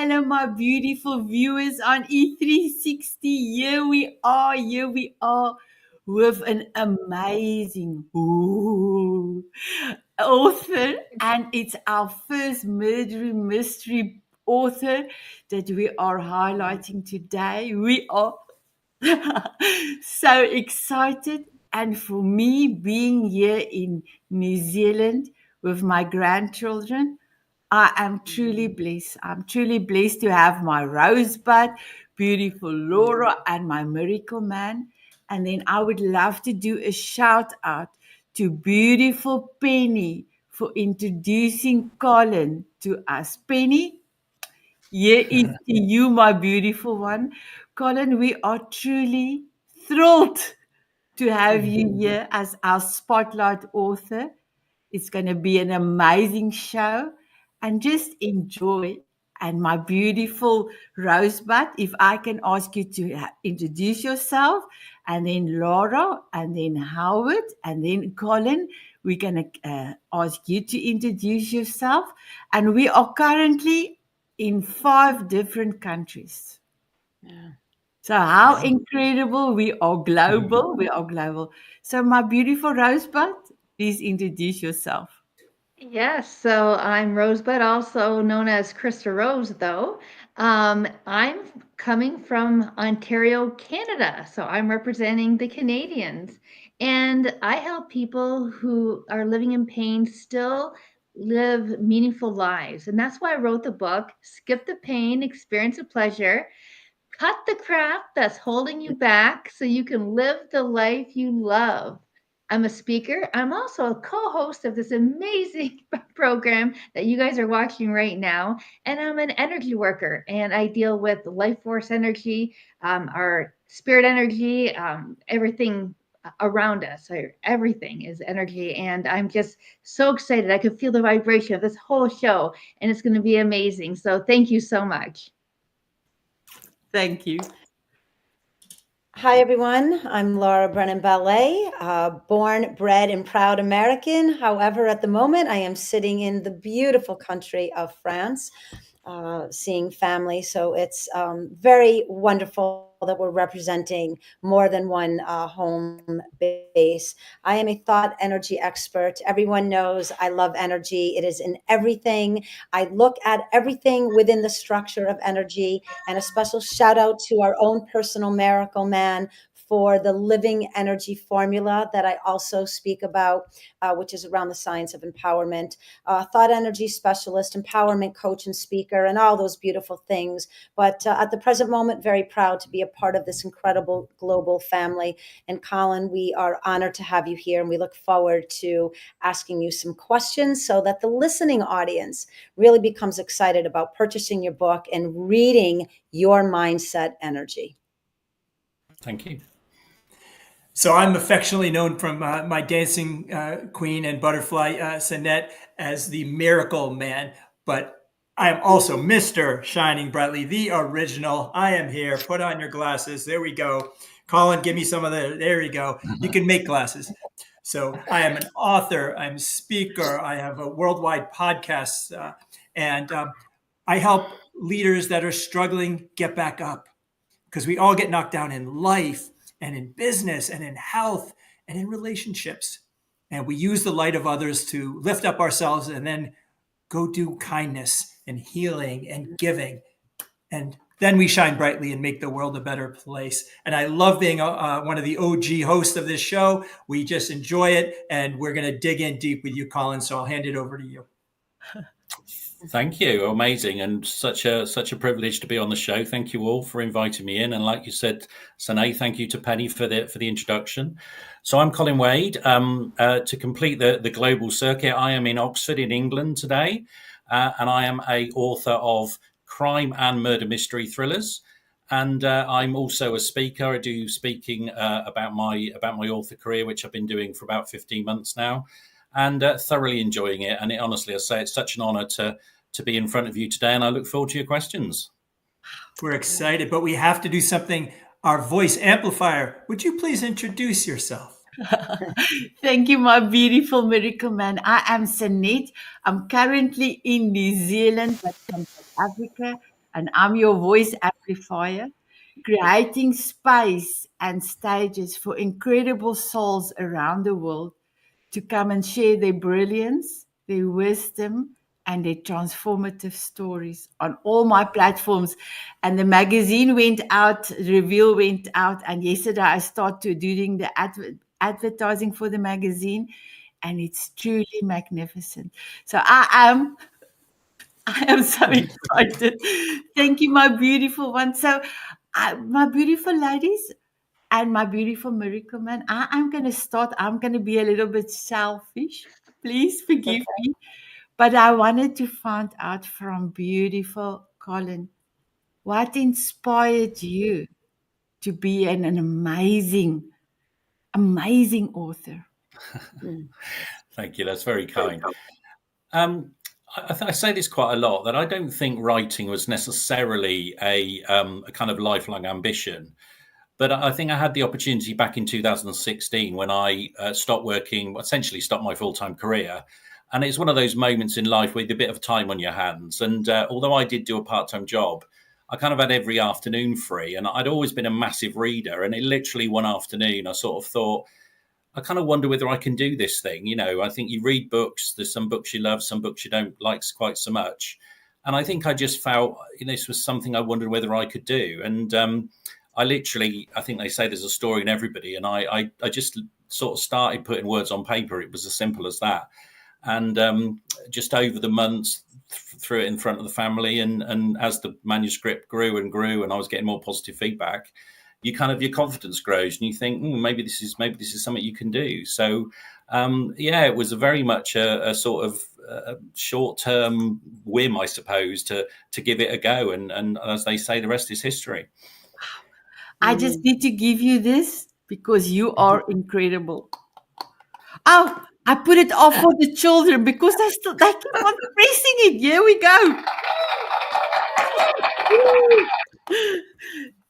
hello, my beautiful viewers on E360. Here we are with an amazing author, and it's our first murder mystery author that we are highlighting today. We are so excited, and for me, being here in New Zealand with my grandchildren, I am truly blessed. I'm truly blessed to have my Rosebud, beautiful Laura, and my Miracle Man. And then I would love to do a shout out to beautiful Penny for introducing Colin to us. Penny, here is to you, my beautiful one. Colin, we are truly thrilled to have you here as our spotlight author. It's going to be an amazing show, and just enjoy. And my beautiful Rosebud, if I can ask you to introduce yourself, and then Laura, and then Howard, and then Colin, we're going to ask you to introduce yourself. And we are currently in 5 different countries. Yeah. So how incredible. We are global. We are global. So my beautiful Rosebud, please introduce yourself. Yes, so I'm Rosebud, also known as Christa Rose, though. I'm coming from Ontario, Canada, so I'm representing the Canadians. And I help people who are living in pain still live meaningful lives. And that's why I wrote the book, Skip the Pain, Experience the Pleasure. Cut the crap that's holding you back so you can live the life you love. I'm a speaker. I'm also a co host of this amazing program that you guys are watching right now. And I'm an energy worker, and I deal with life force energy, our spirit energy, everything around us. Everything is energy. And I'm just so excited. I could feel the vibration of this whole show, and it's going to be amazing. So thank you so much. Thank you. Hi, everyone. I'm Laura Brennan Ballet, born, bred, and proud American. However, at the moment, I am sitting in the beautiful country of France, seeing family. So it's very wonderful that we're representing more than one home base. I am a thought energy expert. Everyone knows I love energy. It is in everything. I look at everything within the structure of energy, and a special shout out to our own personal Miracle Man for the living energy formula that I also speak about, which is around the science of empowerment, thought energy specialist, empowerment coach and speaker, and all those beautiful things. But at the present moment, very proud to be a part of this incredible global family. And Colin, we are honored to have you here, and we look forward to asking you some questions so that the listening audience really becomes excited about purchasing your book and reading your mindset energy. Thank you. So I'm affectionately known from my dancing queen and butterfly, Sanet, as the Miracle Man. But I am also Mr. Shining Brightly, the original. I am here. Put on your glasses. There we go. Colin, give me some of the. There you go. You can make glasses. So I am an author. I'm a speaker. I have a worldwide podcast. And I help leaders that are struggling get back up, because we all get knocked down in life and in business and in health and in relationships. And we use the light of others to lift up ourselves and then go do kindness and healing and giving. And then we shine brightly and make the world a better place. And I love being one of the OG hosts of this show. We just enjoy it. And we're going to dig in deep with you, Colin. So I'll hand it over to you. Thank you. Amazing. And such a privilege to be on the show. Thank you all for inviting me in. And like you said, Sanet, thank you to Penny for the introduction. So I'm Colin Wade. To complete the global circuit, I am in Oxford in England today. And I am a author of crime and murder mystery thrillers. And I'm also a speaker. I do speaking about my author career, which I've been doing for about 15 months now. And thoroughly enjoying it. And honestly, I say it's such an honor to be in front of you today. And I look forward to your questions. We're excited, but we have to do something. Our voice amplifier, would you please introduce yourself? Thank you, my beautiful Miracle Man. I am Sanet. I'm currently in New Zealand, but from South Africa. and I'm your voice amplifier, creating space and stages for incredible souls around the world to come and share their brilliance, their wisdom, and their transformative stories on all my platforms. And the magazine went out, the reveal went out, and yesterday I started doing the advertising for the magazine, and it's truly magnificent. So I am so excited. Thank you, my beautiful one. So, my beautiful ladies and my beautiful miracle man, I'm going to start. I'm going to be a little bit selfish. Please forgive me. But I wanted to find out from beautiful Colin, what inspired you to be an amazing, amazing author? Thank you. That's very kind. I say this quite a lot, that I don't think writing was necessarily a kind of lifelong ambition. But I think I had the opportunity back in 2016 when I stopped working, essentially stopped my full-time career. And it's one of those moments in life with a bit of time on your hands. And although I did do a part-time job, I kind of had every afternoon free. And I'd always been a massive reader. And it literally one afternoon, I sort of thought, I kind of wonder whether I can do this thing. You know, I think you read books, there's some books you love, some books you don't like quite so much. And I think I just felt, this was something I wondered whether I could do. And I think they say there's a story in everybody. And I just sort of started putting words on paper. It was as simple as that. And just over the months, threw it in front of the family. And as the manuscript grew and grew, and I was getting more positive feedback, your confidence grows, and you think, maybe this is something you can do. So, it was very much a sort of short-term whim, I suppose, to give it a go. And as they say, the rest is history. I just need to give you this because you are incredible. Oh, I put it off for the children because they keep on pressing it. Here we go.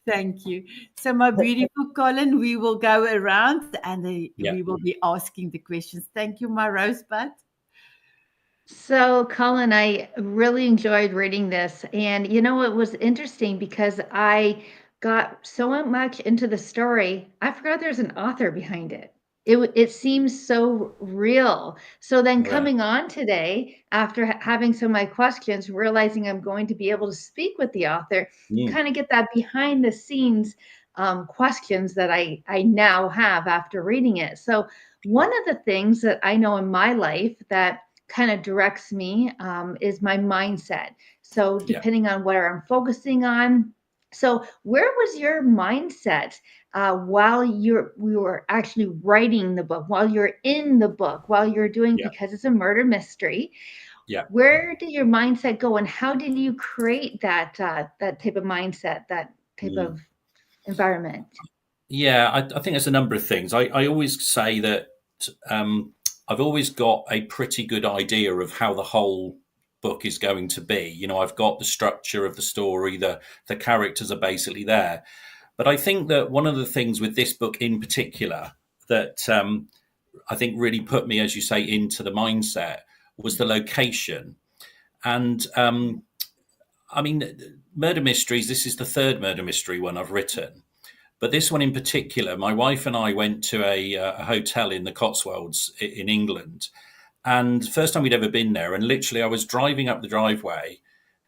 Thank you. So, my beautiful Colin, we will go around and we will be asking the questions. Thank you, my rosebud. So, Colin, I really enjoyed reading this. And, it was interesting because I got so much into the story, I forgot there's an author behind it. It seems so real. So then coming on today, after having some of my questions, realizing I'm going to be able to speak with the author, kind of get that behind the scenes questions that I now have after reading it. So one of the things that I know in my life that kind of directs me is my mindset. So depending on what I'm focusing on. So where was your mindset while we were actually writing the book, while you're in the book, while you're doing, because it's a murder mystery? Where did your mindset go, and how did you create that type of mindset, that type of environment? I think there's a number of things. I always say that I've always got a pretty good idea of how the whole book is going to be. I've got the structure of the story, the characters are basically there. But I think that one of the things with this book in particular that I think really put me, as you say, into the mindset was the location. And murder mysteries, this is the third murder mystery one I've written. But this one in particular, my wife and I went to a hotel in the Cotswolds in England. And first time we'd ever been there. And literally I was driving up the driveway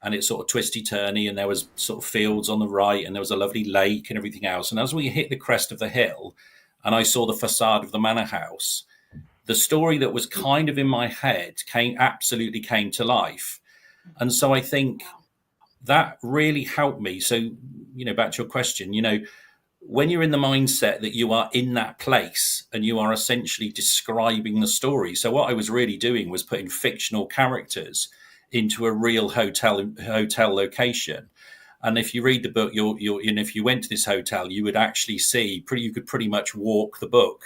and it's sort of twisty-turny and there was sort of fields on the right and there was a lovely lake and everything else. And as we hit the crest of the hill and I saw the facade of the manor house, the story that was kind of in my head absolutely came to life. And so I think that really helped me. So, back to your question, when you're in the mindset that you are in that place and you are essentially describing the story. So what I was really doing was putting fictional characters into a real hotel location. And if you read the book, if you went to this hotel, you would actually see you could pretty much walk the book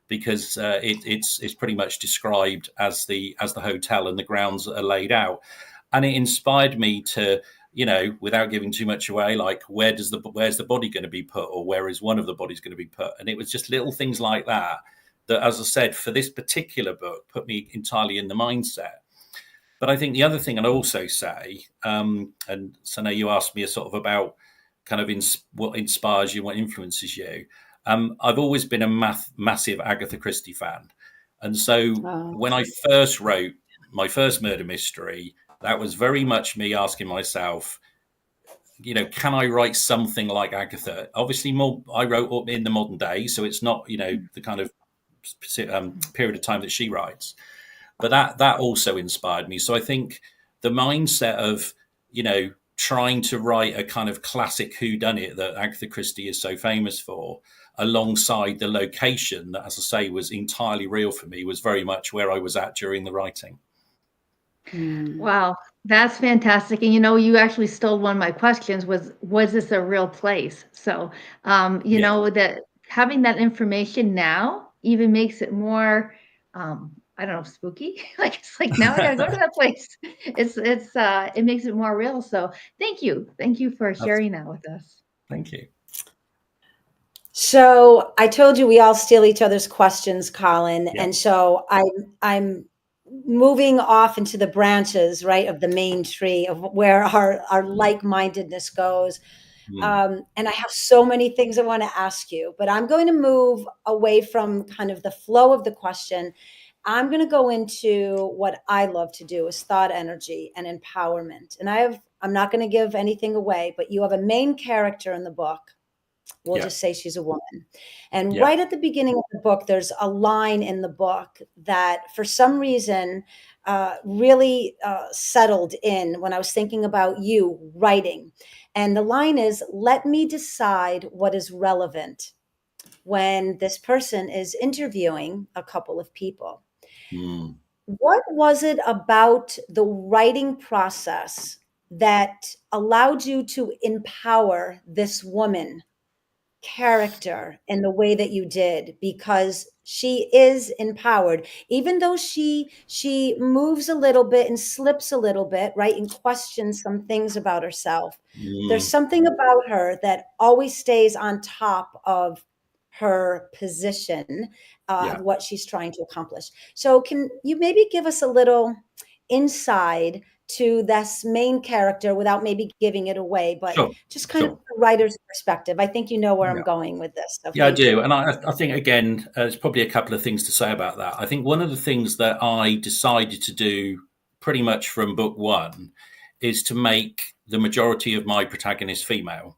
because it's pretty much described as the hotel and the grounds are laid out. And it inspired me to, without giving too much away, like where's the body going to be put, or where is one of the bodies going to be put? And it was just little things like that, as I said, for this particular book, put me entirely in the mindset. But I think the other thing I'd also say, and so now you asked me sort of about kind of what inspires you, what influences you. I've always been a massive Agatha Christie fan. And so when I first wrote my first murder mystery, that was very much me asking myself, can I write something like Agatha? Obviously, I wrote in the modern day, so it's not, the kind of period of time that she writes. But that also inspired me. So I think the mindset of, trying to write a kind of classic whodunit that Agatha Christie is so famous for, alongside the location that, as I say, was entirely real for me, was very much where I was at during the writing. Wow, that's fantastic. And you actually stole one of my questions, was this a real place? So, that having that information now even makes it more, I don't know, spooky. It's like, now I gotta go to that place. It makes it more real. So thank you for sharing that with us. Thank you. So I told you we all steal each other's questions, Colin. Yeah. And so I'm moving off into the branches, right, of the main tree of where our like-mindedness goes. And I have so many things I want to ask you, but I'm going to move away from kind of the flow of the question. I'm going to go into what I love to do is thought energy and empowerment. And I'm not going to give anything away, but you have a main character in the book. We'll just say she's a woman. And right at the beginning of the book, there's a line in the book that for some reason really settled in when I was thinking about you writing. And the line is, "Let me decide what is relevant," when this person is interviewing a couple of people. What was it about the writing process that allowed you to empower this woman character in the way that you did? Because she is empowered, even though she moves a little bit and slips a little bit, right, and questions some things about herself. There's something about her that always stays on top of her position of what she's trying to accomplish. So can you maybe give us a little insight to this main character without maybe giving it away, but just kind of the writer's perspective? I think you know where I'm going with this. So I do. And I think, again, there's probably a couple of things to say about that. I think one of the things that I decided to do pretty much from book one is to make the majority of my protagonists female,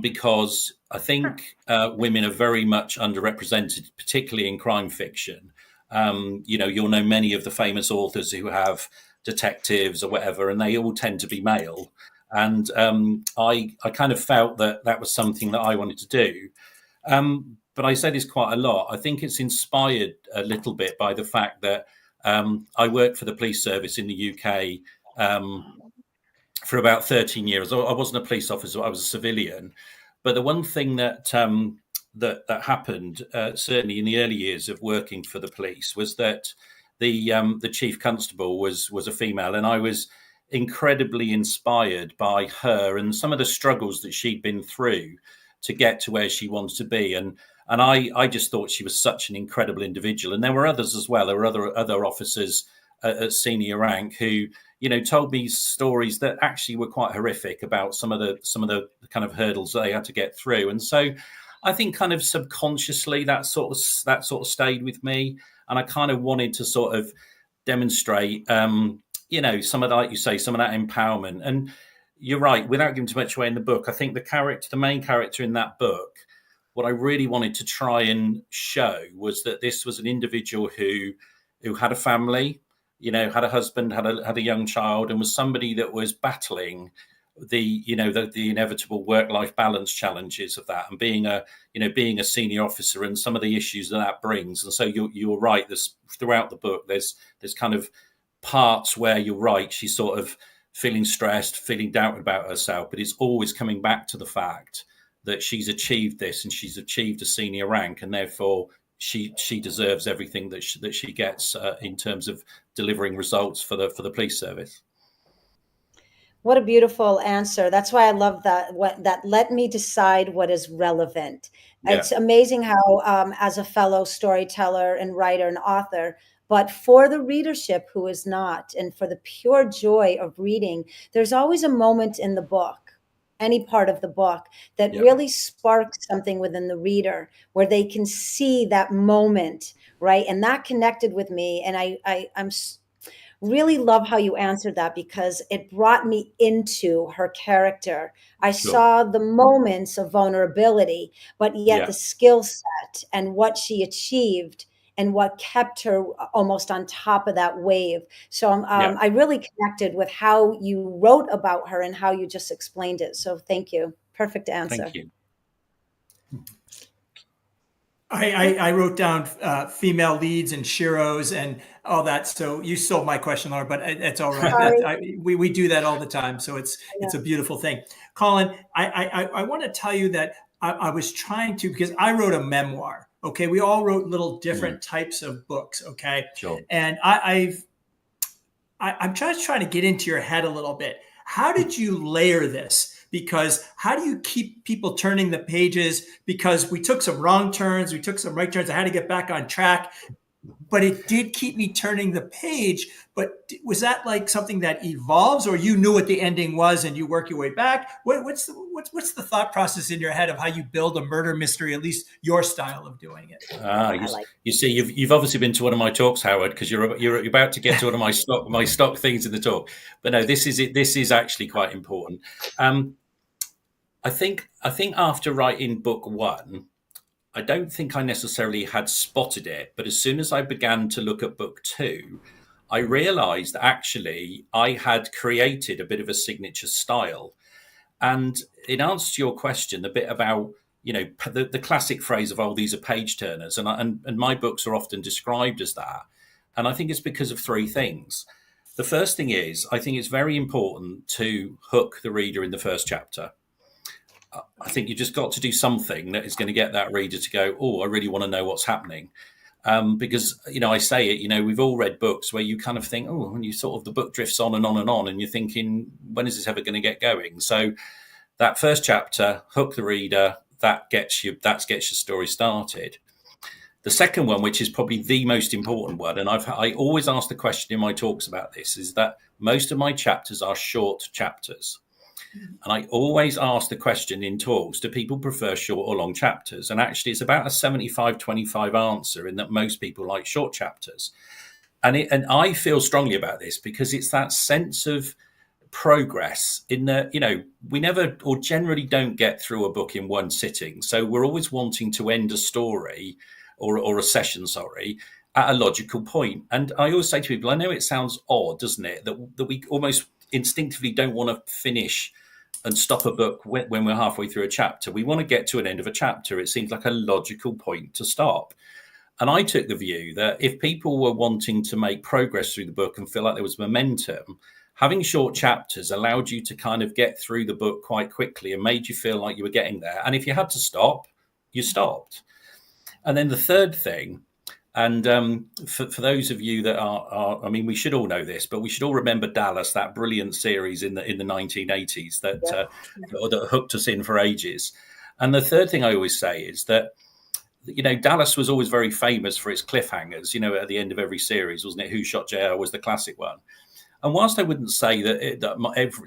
because I think women are very much underrepresented, particularly in crime fiction. You'll know many of the famous authors who have detectives or whatever, and they all tend to be male. And I kind of felt that was something that I wanted to do. But I say this quite a lot. I think it's inspired a little bit by the fact that I worked for the police service in the UK for about 13 years. I wasn't a police officer, I was a civilian. But the one thing that that happened, certainly in the early years of working for the police, was that the chief constable was a female, and I was incredibly inspired by her and some of the struggles that she'd been through to get to where she wanted to be. And I just thought she was such an incredible individual. And there were others as well. There were other officers at senior rank who, told me stories that actually were quite horrific about some of the kind of hurdles that they had to get through. And so I think kind of subconsciously that sort of stayed with me. And I kind of wanted to sort of demonstrate, some of that, like you say, some of that empowerment. And you're right, without giving too much away in the book, I think the main character in that book, what I really wanted to try and show was that this was an individual who had a family, had a husband, had a young child, and was somebody that was battling the inevitable work-life balance challenges of that, and being a senior officer and some of the issues that brings. And so you're right. There's throughout the book, there's kind of parts where you're right. She's sort of feeling stressed, feeling doubted about herself, but it's always coming back to the fact that she's achieved this and she's achieved a senior rank, and therefore she deserves everything that she gets in terms of delivering results for the police service. What a beautiful answer. That's why I love that. That let me decide what is relevant. Yeah. It's amazing how, as a fellow storyteller and writer and author, but for the readership who is not, and for the pure joy of reading, there's always a moment in the book, any part of the book, that Yeah. really sparks something within the reader where they can see that moment, right? And that connected with me. And I'm really love how you answered that, because it brought me into her character. I Sure. saw the moments of vulnerability, but yet Yeah. the skill set and what she achieved and what kept her almost on top of that wave. So Yeah. I really connected with how you wrote about her and how you just explained it. So thank you. Perfect answer. Thank you. I wrote down female leads and sheroes and all that. So you stole my question, Laura, but it's all right. Sorry. We do that all the time. So it's a beautiful thing. Colin, I want to tell you that I was trying to, because I wrote a memoir. Okay. We all wrote little different types of books. Okay. Sure. And I'm just trying to get into your head a little bit. How did you layer this? Because how do you keep people turning the pages? Because we took some wrong turns, we took some right turns. I had to get back on track, but it did keep me turning the page. But was that like something that evolves, or you knew what the ending was and you work your way back? What's the thought process in your head of how you build a murder mystery, at least your style of doing it? You see, you've obviously been to one of my talks, Howard, because you're about to get to one of my stock things in the talk. But no, this is actually quite important. I think after writing book one, I don't think I necessarily had spotted it, but as soon as I began to look at book two, I realized that actually I had created a bit of a signature style. And in answer to your question, the bit about, the classic phrase of, oh, these are page turners, and my books are often described as that. And I think it's because of three things. The first thing is, I think it's very important to hook the reader in the first chapter. I think you just got to do something that is going to get that reader to go, oh, I really want to know what's happening. Because, I say it, we've all read books where you kind of think, oh, and you sort of, the book drifts on and on and on, and you're thinking, when is this ever going to get going? So that first chapter, hook the reader, that gets your story started. The second one, which is probably the most important one, and I always ask the question in my talks about this, is that most of my chapters are short chapters. And I always ask the question in talks, do people prefer short or long chapters? And actually, it's about a 75-25 answer, in that most people like short chapters. And I feel strongly about this because it's that sense of progress in that, we never or generally don't get through a book in one sitting. So we're always wanting to end a story or a session, at a logical point. And I always say to people, I know it sounds odd, doesn't it, that we almost instinctively don't want to finish and stop a book when we're halfway through a chapter. We want to get to an end of a chapter. It seems like a logical point to stop. And I took the view that if people were wanting to make progress through the book and feel like there was momentum, having short chapters allowed you to kind of get through the book quite quickly and made you feel like you were getting there. And if you had to stop, you stopped. And then the third thing, and for those of you that are, I mean, we should all know this, but we should all remember Dallas, that brilliant series in the 1980s that hooked us in for ages. And the third thing I always say is that, Dallas was always very famous for its cliffhangers, at the end of every series, wasn't it? Who Shot JR was the classic one. And whilst I wouldn't say that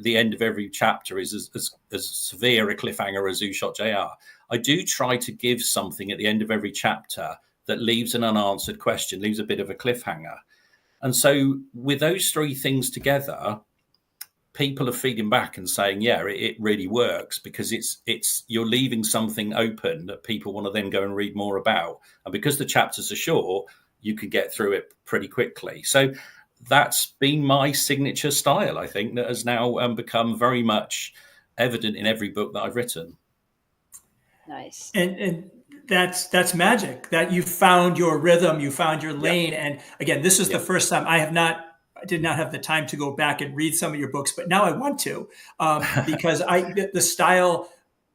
the end of every chapter is as severe a cliffhanger as Who Shot JR, I do try to give something at the end of every chapter that leaves an unanswered question, leaves a bit of a cliffhanger. And so with those three things together, people are feeding back and saying, yeah, it really works, because it's you're leaving something open that people want to then go and read more about. And because the chapters are short, you can get through it pretty quickly. So that's been my signature style, I think, that has now become very much evident in every book that I've written. Nice. And that's magic, that you found your rhythm, you found your lane. Yep. And again, this is the first time I did not have the time to go back and read some of your books, but now I want to, because the style,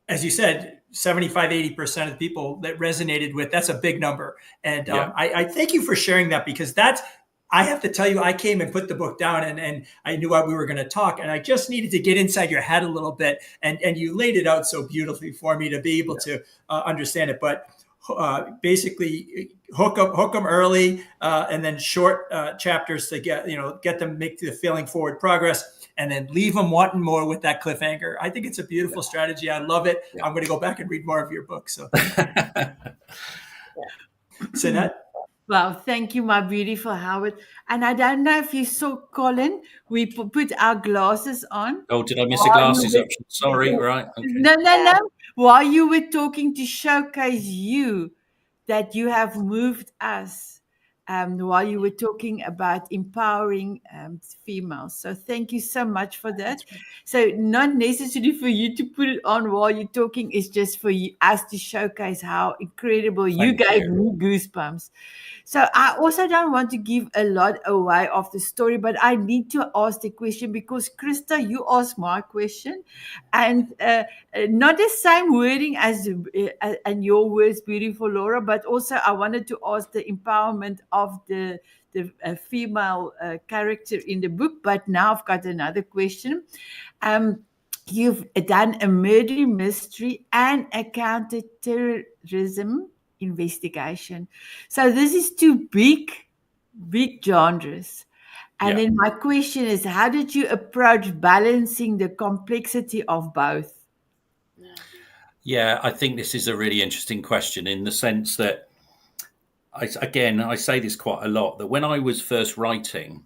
as you said, 75-80% of the people that resonated with, that's a big number. And I thank you for sharing that, because I have to tell you, I came and put the book down, and I knew we were going to talk, and I just needed to get inside your head a little bit, and you laid it out so beautifully for me to be able to understand it. But basically, hook them early, and then short chapters to get them make the feeling forward progress, and then leave them wanting more with that cliffhanger. I think it's a beautiful strategy. I love it. Yeah. I'm going to go back and read more of your book. So, Sanet. Well, thank you, my beautiful Howard. And I don't know if you saw, Colin, we put our glasses on. Oh, did I miss a glasses option? Sorry, right. Okay. No. While you were talking to showcase you, that you have moved us, while you were talking about empowering females. So thank you so much for that. So not necessarily for you to put it on while you're talking, it's just for us to showcase how incredible you gave me goosebumps. So I also don't want to give a lot away of the story, but I need to ask the question because, Christa, you asked my question, and not the same wording as and your words, beautiful Laura, but also I wanted to ask the empowerment of the female character in the book. But now I've got another question. You've done a murder mystery and a counter-terrorism investigation. So this is two big genres. And then my question is, how did you approach balancing the complexity of both? Yeah, I think this is a really interesting question in the sense that, I say this quite a lot, that when I was first writing,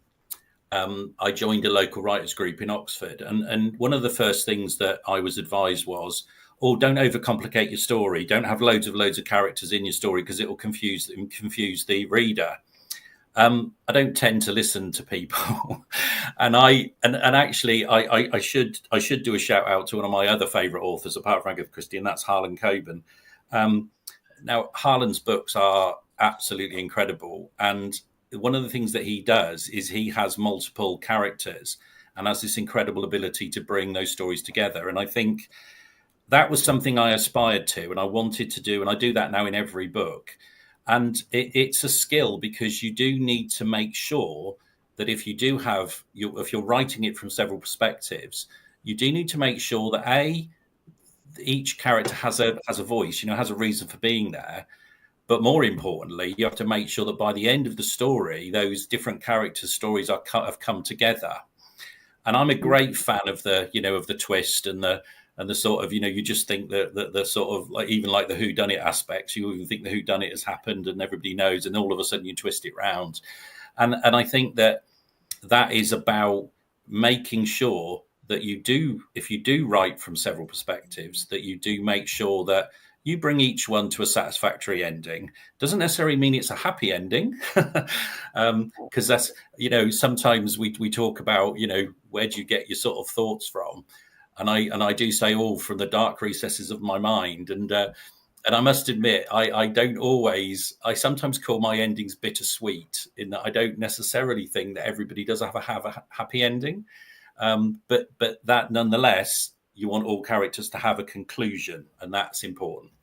I joined a local writers group in Oxford. And one of the first things that I was advised was, don't overcomplicate your story. Don't have loads of characters in your story because it will confuse the reader. I don't tend to listen to people, and actually I should do a shout out to one of my other favourite authors apart from Agatha Christie, and that's Harlan Coben. Now Harlan's books are absolutely incredible, and one of the things that he does is he has multiple characters and has this incredible ability to bring those stories together. And I think that was something I aspired to and I wanted to do, and I do that now in every book. And it's a skill because you do need to make sure that if you're writing it from several perspectives, you do need to make sure that each character has a voice, has a reason for being there. But more importantly, you have to make sure that by the end of the story, those different characters' stories have come together. And I'm a great fan of the twist and the sort of, you just think that the sort of like even like the whodunit aspects, you even think the whodunit has happened and everybody knows, and all of a sudden you twist it round. And I think that is about making sure that if you do write from several perspectives, that you do make sure that you bring each one to a satisfactory ending. Doesn't necessarily mean it's a happy ending, because that's, sometimes we talk about, where do you get your sort of thoughts from? And I do say all from the dark recesses of my mind. And I must admit, I sometimes call my endings bittersweet, in that I don't necessarily think that everybody does have a happy ending. But that nonetheless, you want all characters to have a conclusion, and that's important.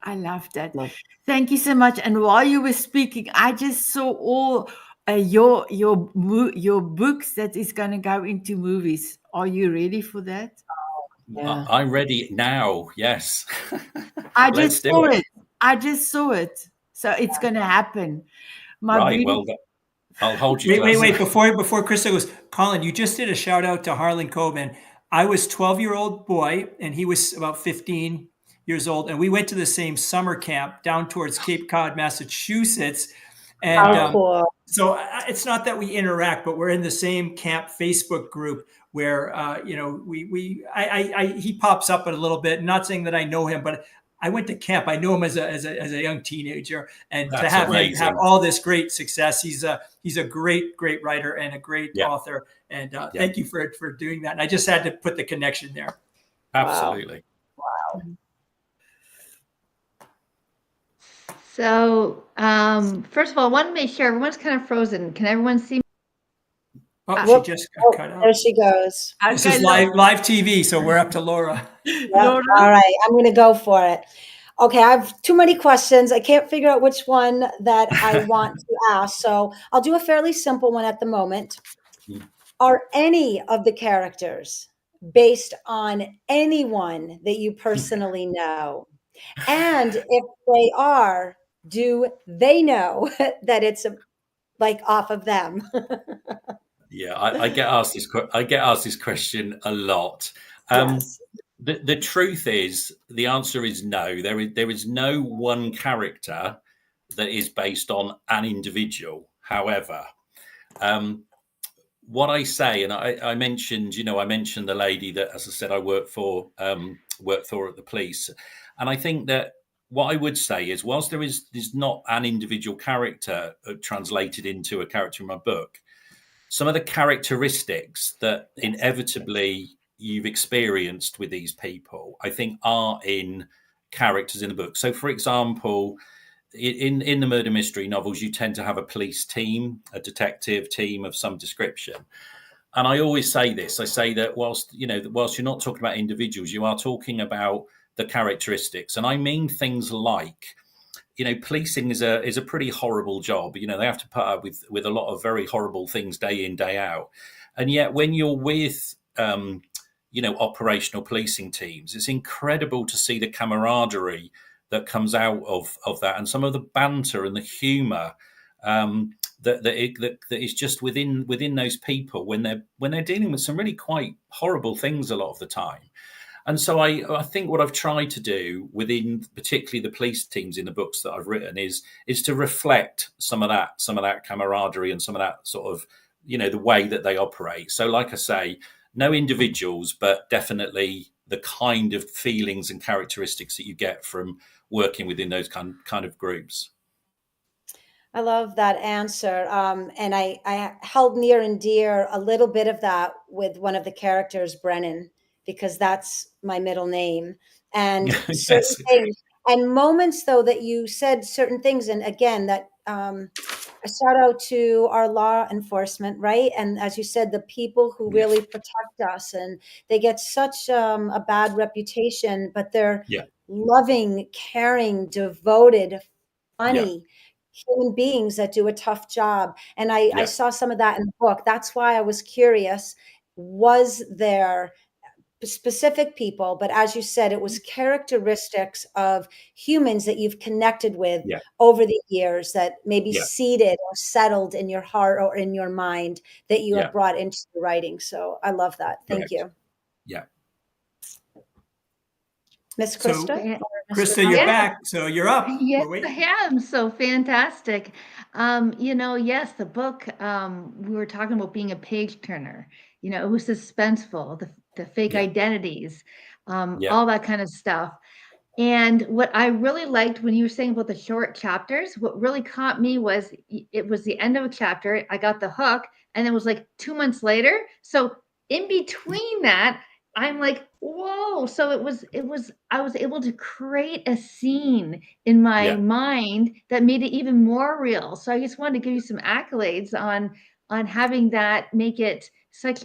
I love that. Thank you so much. And while you were speaking, I just saw all your books that is going to go into movies. Are you ready for that? Yeah. I'm ready now. Yes. I just saw it. So it's going to happen. Well, I'll hold you. Wait. Before Christa goes, Colin, you just did a shout out to Harlan Coben. I was 12-year-old boy and he was about 15 years old. And we went to the same summer camp down towards Cape Cod, Massachusetts. And cool. So it's not that we interact, but we're in the same camp Facebook group where, he pops up a little bit. Not saying that I know him, but I went to camp. I knew him as a young teenager, and to have him have all this great success. He's a great writer and a great author. And thank you for doing that. And I just had to put the connection there. Absolutely. Wow. So, first of all, I want to make sure everyone's kind of frozen. Can everyone see me? Oh, she just got cut out. There she goes. This is live TV, so we're up to Laura. Yep. All right, I'm going to go for it. Okay, I have too many questions. I can't figure out which one that I want to ask. So I'll do a fairly simple one at the moment. Mm. Are any of the characters based on anyone that you personally know? And if they are, do they know that it's like off of them? Yeah, I get asked this. I get asked this question a lot. Um, Yes. the truth is, the answer is no. There is no one character that is based on an individual. However, what I say, and I mentioned, I mentioned the lady that, as I said, I work for at the police, and I think that what I would say is, whilst there's not an individual character translated into a character in my book, some of the characteristics that Yes. inevitably you've experienced with these people, I think, are in characters in the book. So, for example, in the murder mystery novels, you tend to have a police team, a detective team of some description. And I always say this: I say that whilst you're not talking about individuals, you are talking about the characteristics, and I mean things like, policing is a pretty horrible job. They have to put up with a lot of very horrible things day in, day out. And yet when you're with, operational policing teams, it's incredible to see the camaraderie that comes out of that, and some of the banter and the humor that is just within those people when they're dealing with some really quite horrible things a lot of the time. And so I think what I've tried to do within particularly the police teams in the books that I've written is to reflect some of that camaraderie and some of that sort of, the way that they operate. So like I say, no individuals, but definitely the kind of feelings and characteristics that you get from working within those kind of groups. I love that answer. And I held near and dear a little bit of that with one of the characters, Brennan, because that's my middle name. And certain Yes. things, and moments though that you said certain things, and again, that a shout out to our law enforcement, right? And as you said, the people who Yeah. really protect us, and they get such a bad reputation, but they're Yeah. loving, caring, devoted, Yeah. funny human beings that do a tough job. And I Yeah. saw some of that in the book. That's why I was curious. Was there specific people, but as you said, it was characteristics of humans that you've connected with Yeah. over the years that maybe Yeah. seeded or settled in your heart or in your mind that you Yeah. have brought into the writing. So I love that. Thank Correct. you. Yeah. Miss So, Krista? Yeah. Or Mr. Krista, you're Colin? Yeah. back. So you're up. Yes, We're I waiting. am. So fantastic. Yes, the book, we were talking about being a page turner. It was suspenseful, the fake Yeah. identities, Yeah. all that kind of stuff. And what I really liked when you were saying about the short chapters, what really caught me was it was the end of a chapter. I got the hook, and it was like 2 months later. So in between that, I'm like, whoa. So I was able to create a scene in my Yeah. mind that made it even more real. So I just wanted to give you some accolades on having that make it such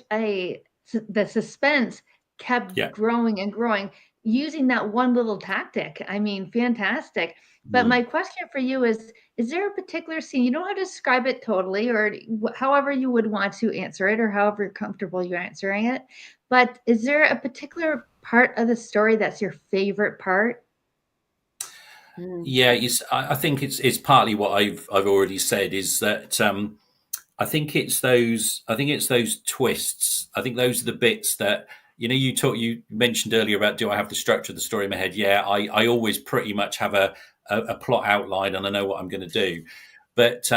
the suspense kept Yeah. growing and growing using that one little tactic. I mean, fantastic. But my Mm. question for you is there a particular scene? You don't have to describe it totally or however you would want to answer it or however comfortable you're answering it. But is there a particular part of the story that's your favorite part? Yeah, I think it's partly what I've already said is that I think it's those twists. I think those are the bits that you mentioned earlier about, do I have the structure of the story in my head? Yeah, I always pretty much have a plot outline and I know what I'm going to do. But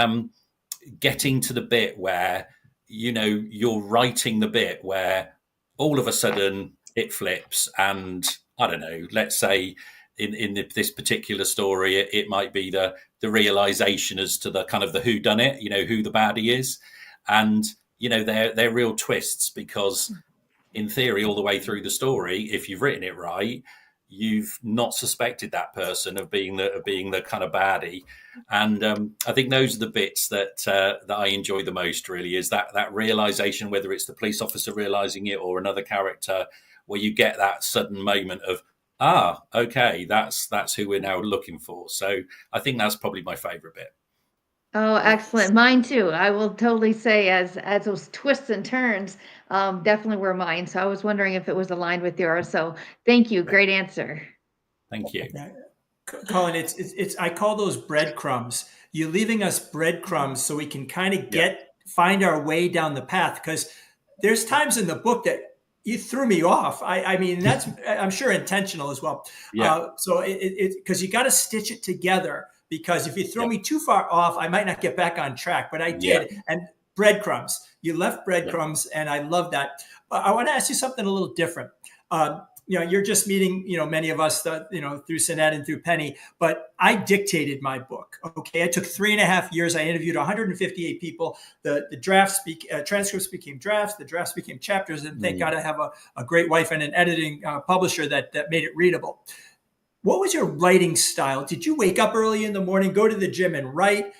getting to the bit where you're writing the bit where all of a sudden it flips, and I don't know, let's say this particular story, it might be the realization as to the kind of the who done it, who the baddie is, and they're real twists, because in theory, all the way through the story, if you've written it right, you've not suspected that person of being the kind of baddie. And I think those are the bits that I enjoy the most. Really, is that realization, whether it's the police officer realizing it or another character, where you get that sudden moment of, Ah, okay. That's who we're now looking for. So I think that's probably my favorite bit. Oh, excellent. Mine too. I will totally say as those twists and turns, definitely were mine. So I was wondering if it was aligned with yours. So thank you. Great answer. Thank you. Yeah. Colin, it's I call those breadcrumbs. You're leaving us breadcrumbs so we can kind of Yeah. find our way down the path, because there's times in the book that you threw me off. I mean, that's I'm sure intentional as well. Yeah. So it because you got to stitch it together, because if you throw Yeah. me too far off, I might not get back on track. But I Yeah. did, and breadcrumbs. You left Yeah. breadcrumbs, and I love that. I want to ask you something a little different. You're just meeting, many of us, through Sanet and through Penny, but I dictated my book. Okay. I took 3.5 years. I interviewed 158 people. The transcripts became drafts. The drafts became chapters. And thank God I have a great wife and an editing publisher that made it readable. What was your writing style? Did you wake up early in the morning, go to the gym and write?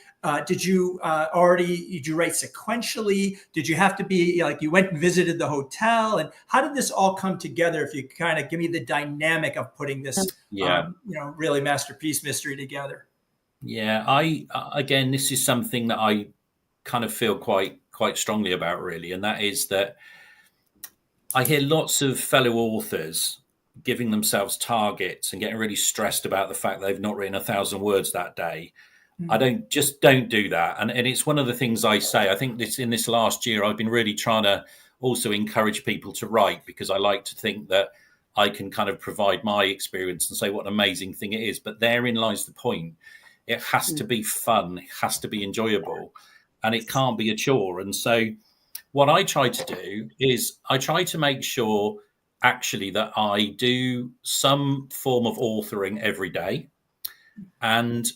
Did you write sequentially? Did you have to be like you went and visited the hotel? And how did this all come together? If you kind of give me the dynamic of putting this, Yeah. really masterpiece mystery together. Yeah. Again, this is something that I kind of feel quite strongly about, really, and that is that I hear lots of fellow authors giving themselves targets and getting really stressed about the fact they've not written 1,000 words that day. I don't do that. And it's one of the things I say. I think in this last year, I've been really trying to also encourage people to write, because I like to think that I can kind of provide my experience and say what an amazing thing it is. But therein lies the point. It has to be fun. It has to be enjoyable, and it can't be a chore. And so what I try to do is I try to make sure actually that I do some form of authoring every day. And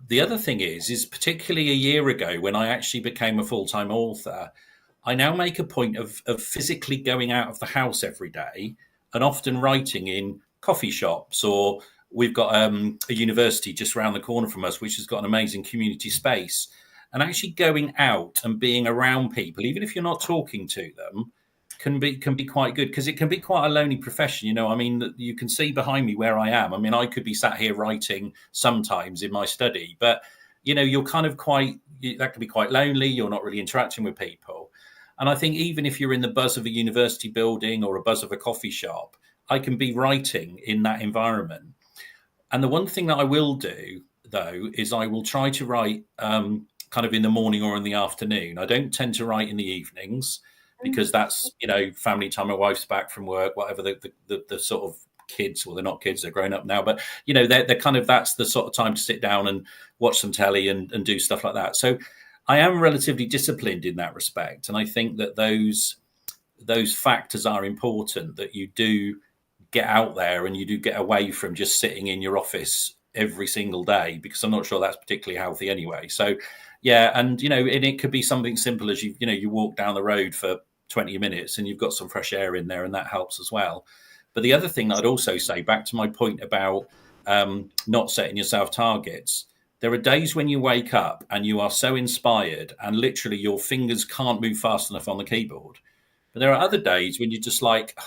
the other thing is particularly a year ago when I actually became a full-time author, I now make a point of physically going out of the house every day, and often writing in coffee shops, or we've got a university just around the corner from us, which has got an amazing community space. And actually going out and being around people, even if you're not talking to them, can be quite good, because it can be quite a lonely profession. I mean, you can see behind me where I am. I mean, I could be sat here writing sometimes in my study, but you're kind of that can be quite lonely. You're not really interacting with people. And I think even if you're in the buzz of a university building or a buzz of a coffee shop, I can be writing in that environment. And the one thing that I will do, though, is I will try to write kind of in the morning or in the afternoon. I don't tend to write in the evenings, because that's, family time. My wife's back from work, whatever the sort of kids, well, they're not kids, they're grown up now, but, they're kind of, that's the sort of time to sit down and watch some telly and do stuff like that. So I am relatively disciplined in that respect. And I think that those factors are important, that you do get out there and you do get away from just sitting in your office every single day, because I'm not sure that's particularly healthy anyway. So yeah, and and it could be something simple as you walk down the road for 20 minutes and you've got some fresh air in there, and that helps as well. But the other thing that I'd also say, back to my point about not setting yourself targets, there are days when you wake up and you are so inspired and literally your fingers can't move fast enough on the keyboard. But there are other days when you're just like,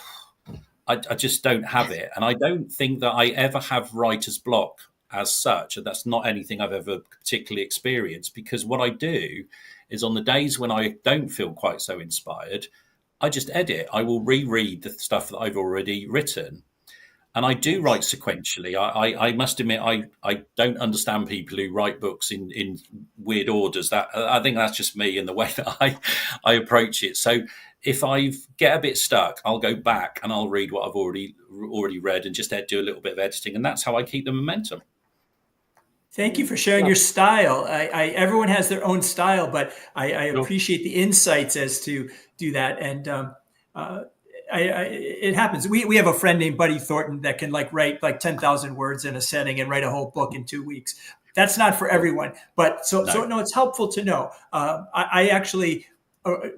I just don't have it. And I don't think that I ever have writer's block as such. And that's not anything I've ever particularly experienced, because what I do is on the days when I don't feel quite so inspired, I just edit. I will reread the stuff that I've already written. And I do write sequentially. I must admit, I don't understand people who write books in weird orders. That I think that's just me and the way that I approach it. So if I get a bit stuck, I'll go back and I'll read what I've already read and just do a little bit of editing. And that's how I keep the momentum. Thank you for sharing your style. Everyone has their own style, but I appreciate the insights as to do that. And it happens. We have a friend named Buddy Thornton that can write 10,000 words in a setting and write a whole book in 2 weeks. That's not for everyone, but so it's helpful to know. I actually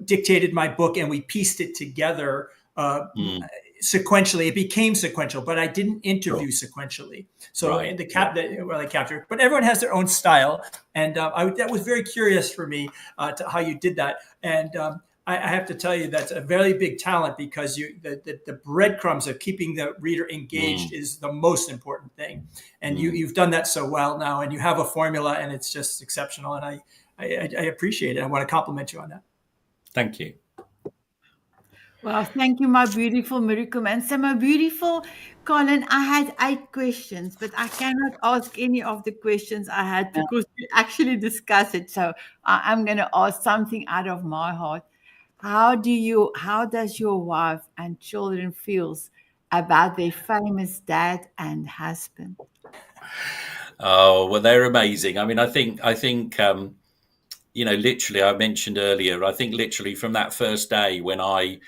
dictated my book and we pieced it together sequentially. It became sequential, but I didn't interview sequentially. So the capture, but everyone has their own style, and that was very curious for me to how you did that. And I have to tell you that's a very big talent, because the breadcrumbs of keeping the reader engaged is the most important thing. And you've done that so well now, and you have a formula, and it's just exceptional. And I appreciate it. I want to compliment you on that. Thank you. Well, thank you, my beautiful miracle man. So, my beautiful Colin, I had 8 questions, but I cannot ask any of the questions I had because we actually discussed it. So, I'm going to ask something out of my heart. How does your wife and children feels about their famous dad and husband? Oh, well, they're amazing. I mean, I think literally, I mentioned earlier, I think literally from that first day when I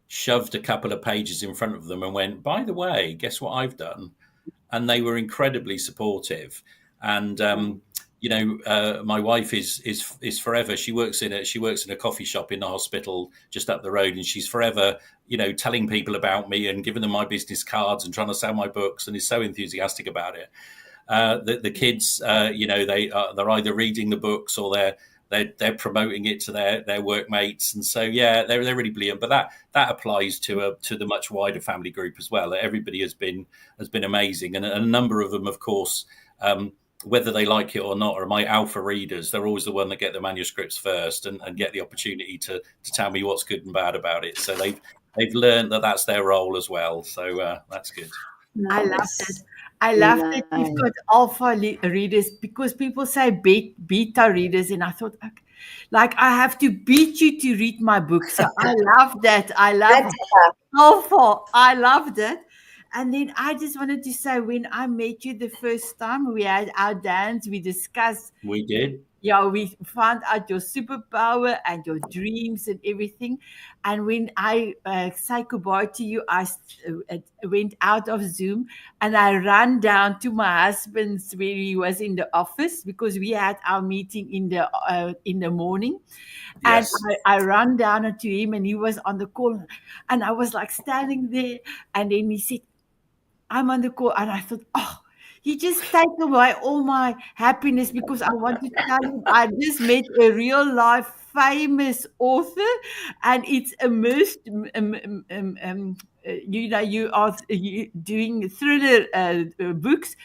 shoved a couple of pages in front of them and went, by the way, guess what I've done? And they were incredibly supportive. And my wife is forever. She works in a coffee shop in the hospital just up the road, and she's forever, telling people about me and giving them my business cards and trying to sell my books, and is so enthusiastic about it. The kids, they're either reading the books or they're promoting it to their workmates, and so they're really brilliant. But that applies to the much wider family group as well. Everybody has been amazing, and a number of them, of course, whether they like it or not, are my alpha readers. They're always the one that get the manuscripts first and get the opportunity to tell me what's good and bad about it. So they've learned that that's their role as well. So that's good. I love it. I love that you've got alpha readers, because people say beta readers, and I thought, okay, like, I have to beat you to read my book. So I love that. I love alpha. I love that. And then I just wanted to say, when I met you the first time, we had our dance, we discussed. We did. Yeah, we found out your superpower and your dreams and everything. And when I say goodbye to you, I went out of Zoom and I ran down to my husband's where he was in the office, because we had our meeting in the morning. Yes. And I ran down to him, and he was on the call. And I was like standing there. And then he said, I'm on the call. And I thought, oh, he just take away all my happiness, because I want to tell him I just met a real life famous author, and it's immersed. You are doing thriller books.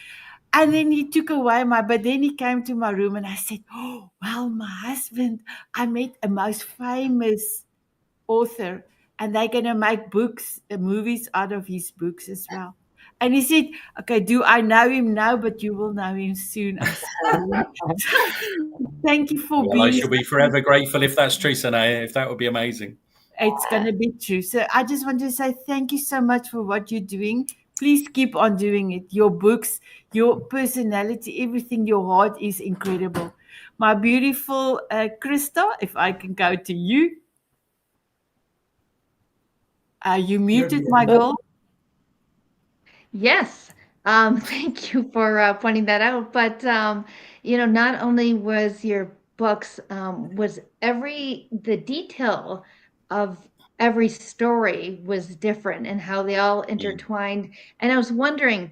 And then he took away but then he came to my room, and I said, oh, well, my husband, I met a most famous author, and they're going to make movies out of his books as well. And he said, okay, do I know him now? But you will know him soon. I said, thank you for being. I shall be forever grateful if that's true, Sanet. If that would be amazing. It's going to be true. So I just want to say thank you so much for what you're doing. Please keep on doing it. Your books, your personality, everything, your heart is incredible. My beautiful Christa, if I can go to you. You muted, my girl. Yes. Thank you for pointing that out. But not only was your books, was the detail of every story was different, and how they all intertwined. And I was wondering,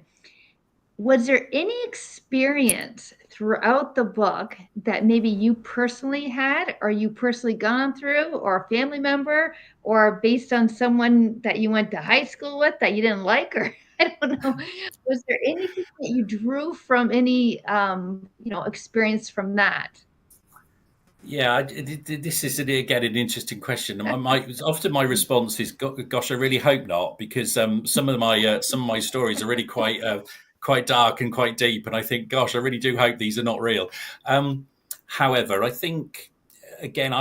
was there any experience throughout the book that maybe you personally had, or you personally gone through, or a family member, or based on someone that you went to high school with that you didn't like, or I don't know. Was there anything that you drew from any, experience from that? Yeah, this is again an interesting question. Often my response is, "Gosh, I really hope not," because some of my stories are really quite dark and quite deep, and I think, "Gosh, I really do hope these are not real." However, I think again,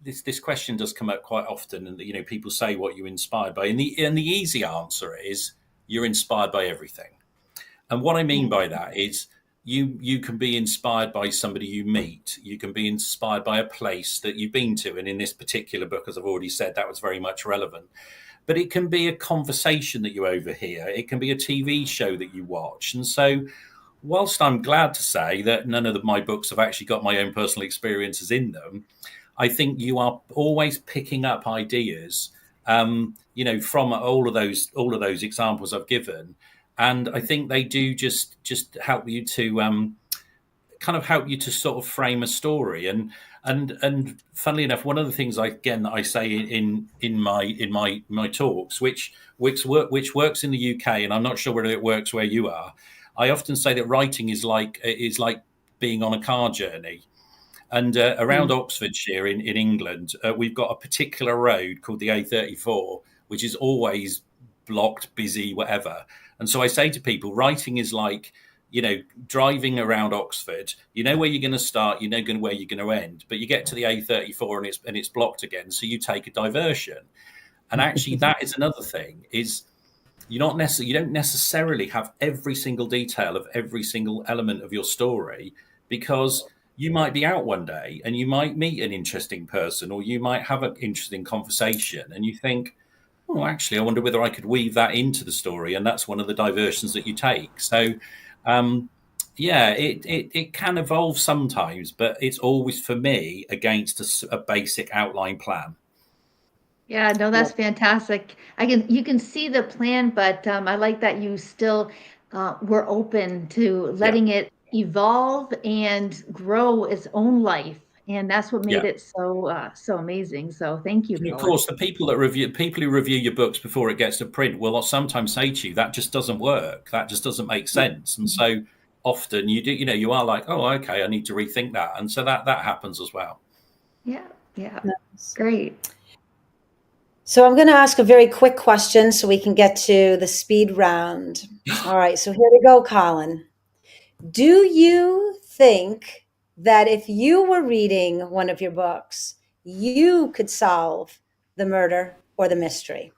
this question does come up quite often, and people say what you're inspired by, and the easy answer is you're inspired by everything. And what I mean by that is you can be inspired by somebody you meet. You can be inspired by a place that you've been to. And in this particular book, as I've already said, that was very much relevant. But it can be a conversation that you overhear. It can be a TV show that you watch. And so whilst I'm glad to say that none of my books have actually got my own personal experiences in them, I think you are always picking up ideas, from all of those examples I've given. And I think they do just help you to kind of help you to sort of frame a story. And funnily enough, one of the things that I say in my talks, which works in the UK, and I'm not sure whether it works where you are. I often say that writing is like being on a car journey. And around Oxfordshire in England, we've got a particular road called the A34, which is always blocked, busy, whatever. And so I say to people, writing is like, driving around Oxford. You know where you're going to start, you know where you're going to end, but you get to the A34 and it's blocked again. So you take a diversion. And actually, that is another thing: is you don't necessarily have every single detail of every single element of your story, because you might be out one day and you might meet an interesting person, or you might have an interesting conversation, and you think, oh, actually, I wonder whether I could weave that into the story. And that's one of the diversions that you take. So, it can evolve sometimes, but it's always, for me, against a basic outline plan. Yeah, no, that's fantastic. You can see the plan, but I like that you still were open to letting it evolve and grow its own life, and that's what made it so amazing. So thank you, And of Colin. course, the people who review your books before it gets to print will sometimes say to you, that just doesn't work, that just doesn't make sense. And so often you are like, oh, okay, I need to rethink that, and so that happens as well. Yeah, great. So I'm going to ask a very quick question so we can get to the speed round. All right, so here we go, Colin. Do you think that if you were reading one of your books, you could solve the murder or the mystery?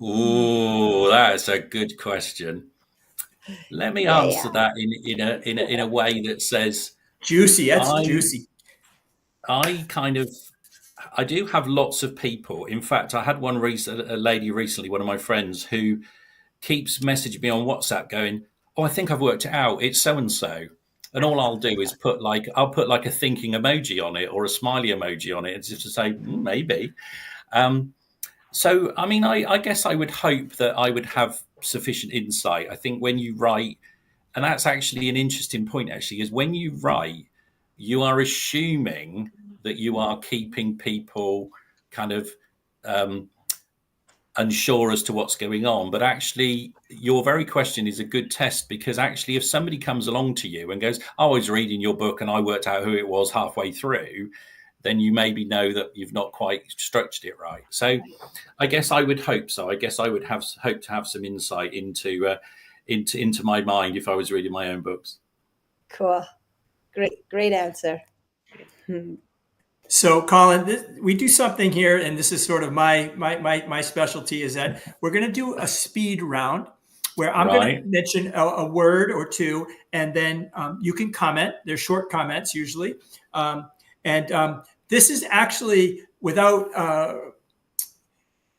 Ooh, that's a good question. Let me answer that in a way that says juicy. That's juicy. I do have lots of people. In fact, I had a lady recently, one of my friends, who keeps messaging me on WhatsApp going, oh, I think I've worked it out. It's so-and-so. And all I'll do is I'll put like a thinking emoji on it or a smiley emoji on it, just to say, maybe. So, I mean, I guess I would hope that I would have sufficient insight. I think when you write, and that's actually an interesting point, actually, is when you write, you are assuming that you are keeping people kind of unsure as to what's going on. But actually, your very question is a good test, because actually, if somebody comes along to you and goes, I was reading your book and I worked out who it was halfway through, then you maybe know that you've not quite structured it right. So I guess I would hope so. I guess I would hope to have some insight into my mind if I was reading my own books. Cool. Great answer. So, Colin, we do something here, and this is sort of my specialty, is that we're going to do a speed round where I'm going to mention a word or two, and then you can comment. They're short comments usually. This is actually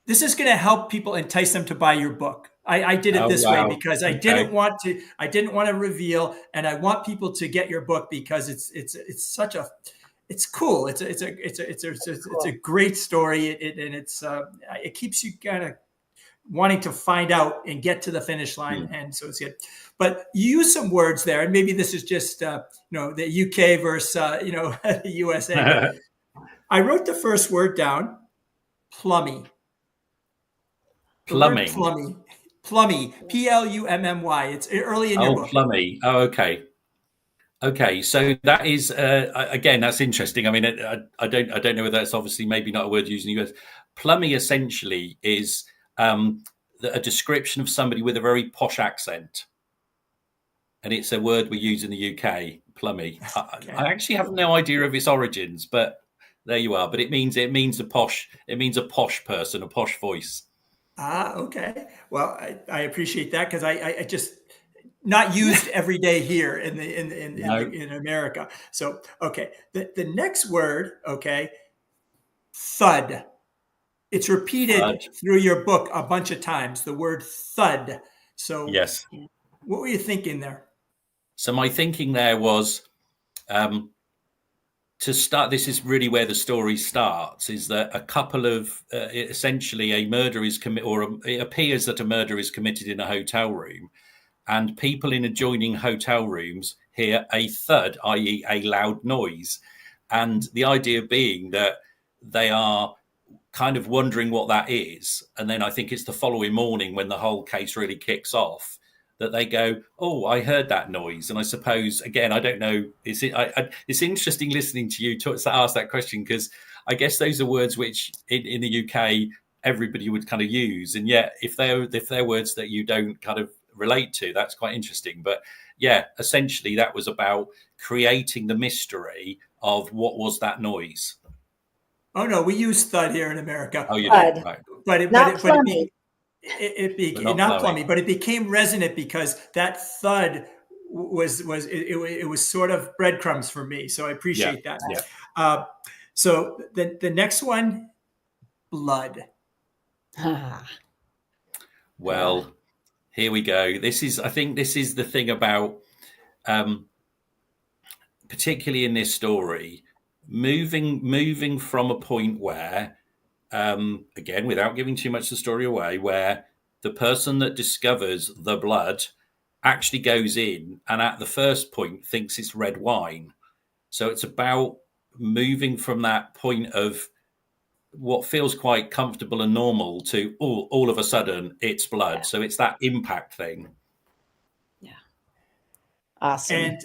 this is going to help people, entice them to buy your book. I did it this way because I didn't want to reveal, and I want people to get your book because it's cool. It's a great story. It keeps you kind of wanting to find out and get to the finish line. And so it's good. But you use some words there, and maybe this is just the UK versus the USA. I wrote the first word down, plummy. Plumbing. Plummy. Plummy. It's early in your book. Plummy. Oh, okay. Okay, so that is again, that's interesting. I mean, I don't know whether that's obviously maybe not a word used in the US. Plummy essentially is a description of somebody with a very posh accent, and it's a word we use in the UK. Plummy. Okay. I actually have no idea of its origins, but there you are. But it means a posh person, a posh voice. Okay. Well, I appreciate that, because I just not used every day here in America. So, okay. The next word, okay, thud. It's repeated through your book a bunch of times, the word thud. So yes. What were you thinking there? So my thinking there was to start, this is really where the story starts, is that a couple of, essentially a murder is committed, or it appears that a murder is committed in a hotel room, and people in adjoining hotel rooms hear a thud, i.e. a loud noise. And the idea being that they are kind of wondering what that is. And then I think it's the following morning when the whole case really kicks off that they go, oh, I heard that noise. And I suppose, again, I don't know, it's interesting listening to you ask that question, because I guess those are words which in the UK, everybody would kind of use. And yet, if they're words that you don't kind of relate to, that's quite interesting. But yeah, essentially that was about creating the mystery of what was that noise. Oh no, we use thud here in America. Oh, you Thud. do, right? But it Not plummy. not plummy, but it became resonant because that thud was sort of breadcrumbs for me. So I appreciate that. Yeah. So the next one, blood. Well, here we go. I think this is the thing about, particularly in this story, moving from a point where, again, without giving too much of the story away, where the person that discovers the blood actually goes in and at the first point thinks it's red wine. So it's about moving from that point of what feels quite comfortable and normal to all of a sudden it's blood. Yeah. So it's that impact thing. Yeah. Awesome. And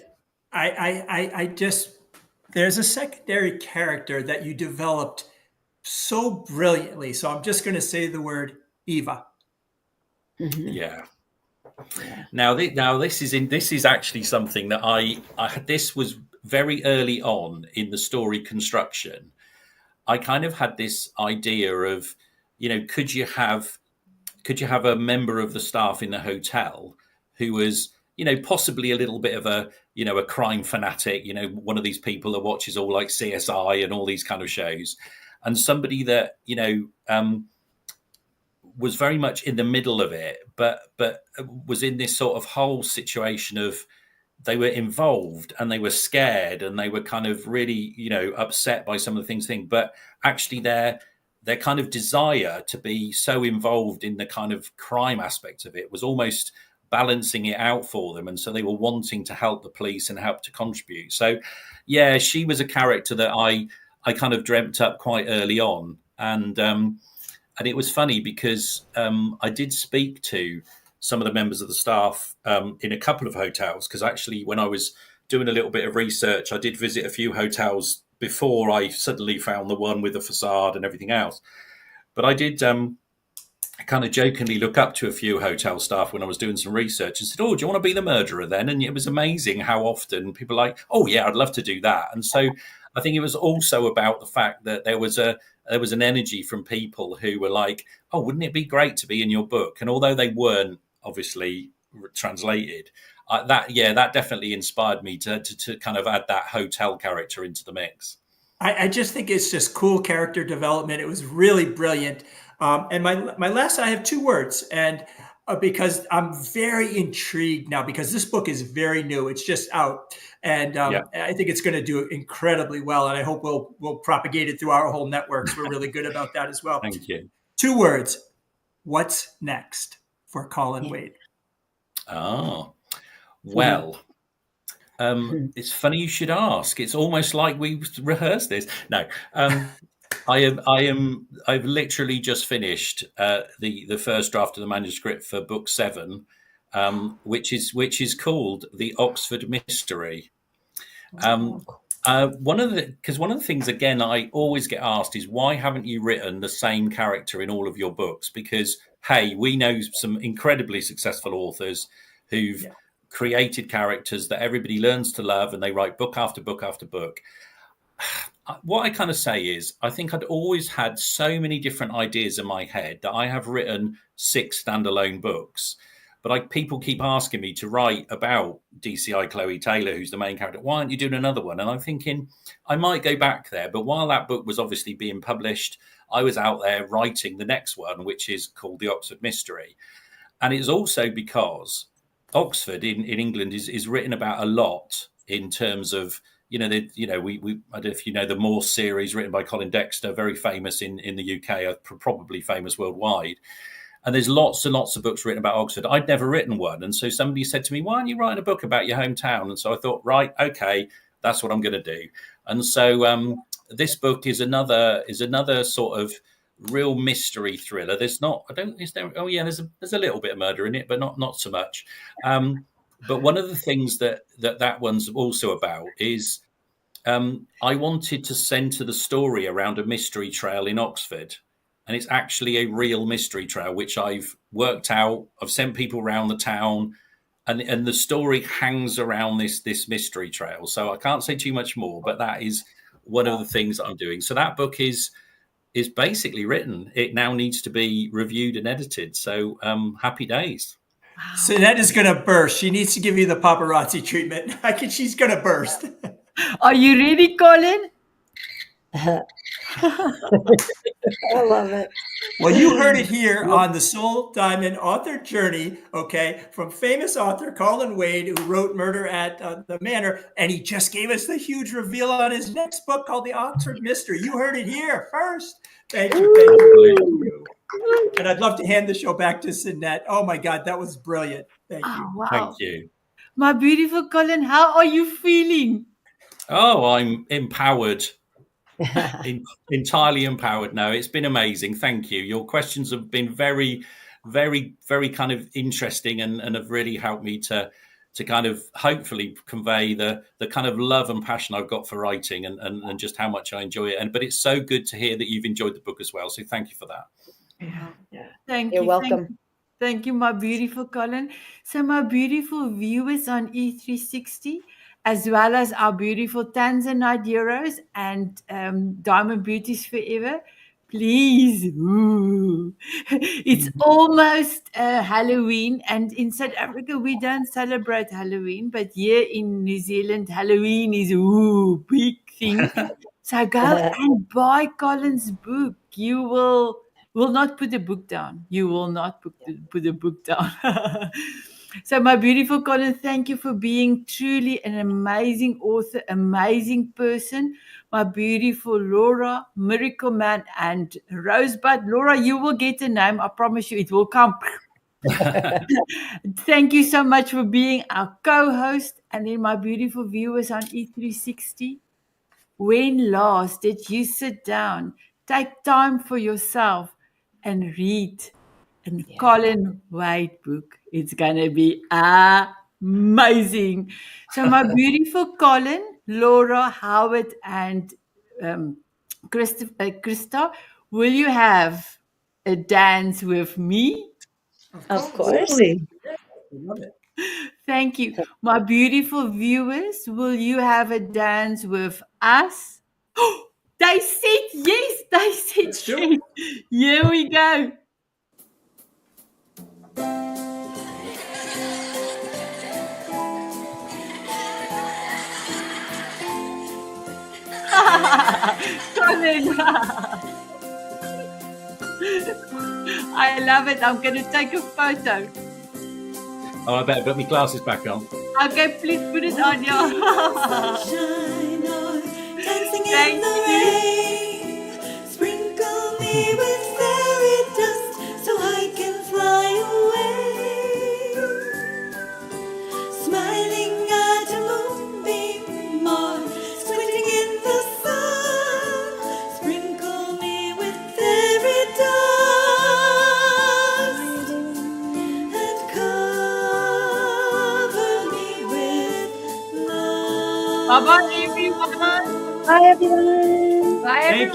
I just, there's a secondary character that you developed so brilliantly. So I'm just going to say the word Eva. Mm-hmm. Yeah. Now this is actually something that I this was very early on in the story construction. I kind of had this idea of, could you have a member of the staff in the hotel who was, possibly a little bit of a crime fanatic, one of these people that watches all like CSI and all these kind of shows, and somebody that, was very much in the middle of it, but was in this sort of whole situation of, they were involved and they were scared and they were kind of really, upset by some of the things, but actually their kind of desire to be so involved in the kind of crime aspect of it was almost balancing it out for them. And so they were wanting to help the police and help to contribute. So yeah, she was a character that I kind of dreamt up quite early on. And it was funny because I did speak to some of the members of the staff in a couple of hotels, because actually when I was doing a little bit of research, I did visit a few hotels before I suddenly found the one with the facade and everything else. But I did kind of jokingly look up to a few hotel staff when I was doing some research and said, oh, do you want to be the murderer then? And it was amazing how often people were like, oh yeah, I'd love to do that. And so I think it was also about the fact that there was an energy from people who were like, oh, wouldn't it be great to be in your book? And although they weren't obviously translated, that definitely inspired me to kind of add that hotel character into the mix. I just think it's just cool character development. It was really brilliant. And my last, I have 2 words, and because I'm very intrigued now, because this book is very new. It's just out. And I think it's going to do incredibly well. And I hope we'll propagate it through our whole networks. We're really good about that as well. Thank you. 2 words. What's next for Colin Wade? Oh, well, it's funny you should ask. It's almost like we rehearsed this. No, I've literally just finished the first draft of the manuscript for book 7, which is called The Oxford Mystery. One of the things, again, I always get asked is, why haven't you written the same character in all of your books? Because, hey, we know some incredibly successful authors who've created characters that everybody learns to love, and they write book after book after book. What I kind of say is, I think I'd always had so many different ideas in my head that I have written 6 standalone books. But people keep asking me to write about DCI Chloe Taylor, who's the main character. Why aren't you doing another one? And I'm thinking I might go back there. But while that book was obviously being published, I was out there writing the next one, which is called The Oxford Mystery. And it's also because Oxford in England is written about a lot in terms of, we I don't know if you know the Morse series written by Colin Dexter, very famous in the UK, probably famous worldwide. And there's lots and lots of books written about Oxford. I'd never written one. And so somebody said to me, why aren't you writing a book about your hometown? And so I thought, right, okay, that's what I'm going to do. And so this book is another sort of real mystery thriller. There's not, I don't, is there? Oh yeah, there's a little bit of murder in it, but not so much. But one of the things that one's also about is I wanted to centre the story around a mystery trail in Oxford. And it's actually a real mystery trail, which I've worked out. I've sent people around the town, and the story hangs around this mystery trail. So I can't say too much more, but that is one of the things that I'm doing. So that book is basically written. It now needs to be reviewed and edited. So happy days. Wow. Sanet is going to burst. She needs to give you the paparazzi treatment. She's going to burst. Are you ready, Colin? I love it. Well, you heard it here on the Soul Diamond author journey, okay, from famous author Colin Wade, who wrote Murder at the Manor, and he just gave us the huge reveal on his next book called The Oxford Mystery. You heard it here first. Thank you. Thank you. And I'd love to hand the show back to Sanet. Oh my God, that was brilliant. Thank you. Oh, wow. Thank you. My beautiful Colin, how are you feeling? Oh, I'm empowered. Entirely empowered now. It's been amazing. Thank you. Your questions have been very, very, very kind of interesting and have really helped me to kind of hopefully convey the kind of love and passion I've got for writing and just how much I enjoy it. But it's so good to hear that you've enjoyed the book as well. So thank you for that. Yeah. Thank You're you. welcome. Thank you, my beautiful Colin. So my beautiful viewers on E360, as well as our beautiful Tanzanite heroes and Diamond Beauties Forever, please, it's almost Halloween, and in South Africa we don't celebrate Halloween, but here in New Zealand, Halloween is big thing. So go and buy Colin's book. You will not put the book down. You will not put the book down. So my beautiful Colin, thank you for being truly an amazing author, amazing person. My beautiful Laura, Miracle Man, and Rosebud. Laura, you will get a name. I promise you it will come. Thank you so much for being our co-host. And then my beautiful viewers on E360. When last did you sit down, take time for yourself and read a Colin Wade book? It's going to be amazing. So my beautiful Colin, Laura, Howard, and Christa, will you have a dance with me? Of course. Absolutely. Love it. Thank you. My beautiful viewers, will you have a dance with us? They said yes. They said Let's do yes. Here we go. Colin. I love it. I'm going to take a photo. Oh, I better put my glasses back on. Okay, please put it on your. Sunshine on, dancing Thank in the you. rain. Sprinkle me with fairy dust so I can fly away. Smiling at a moonbeam or squinting in the sun. Sprinkle me with fairy dust and cover me with love. Bye-bye, everyone. Bye, everyone. Bye, everyone.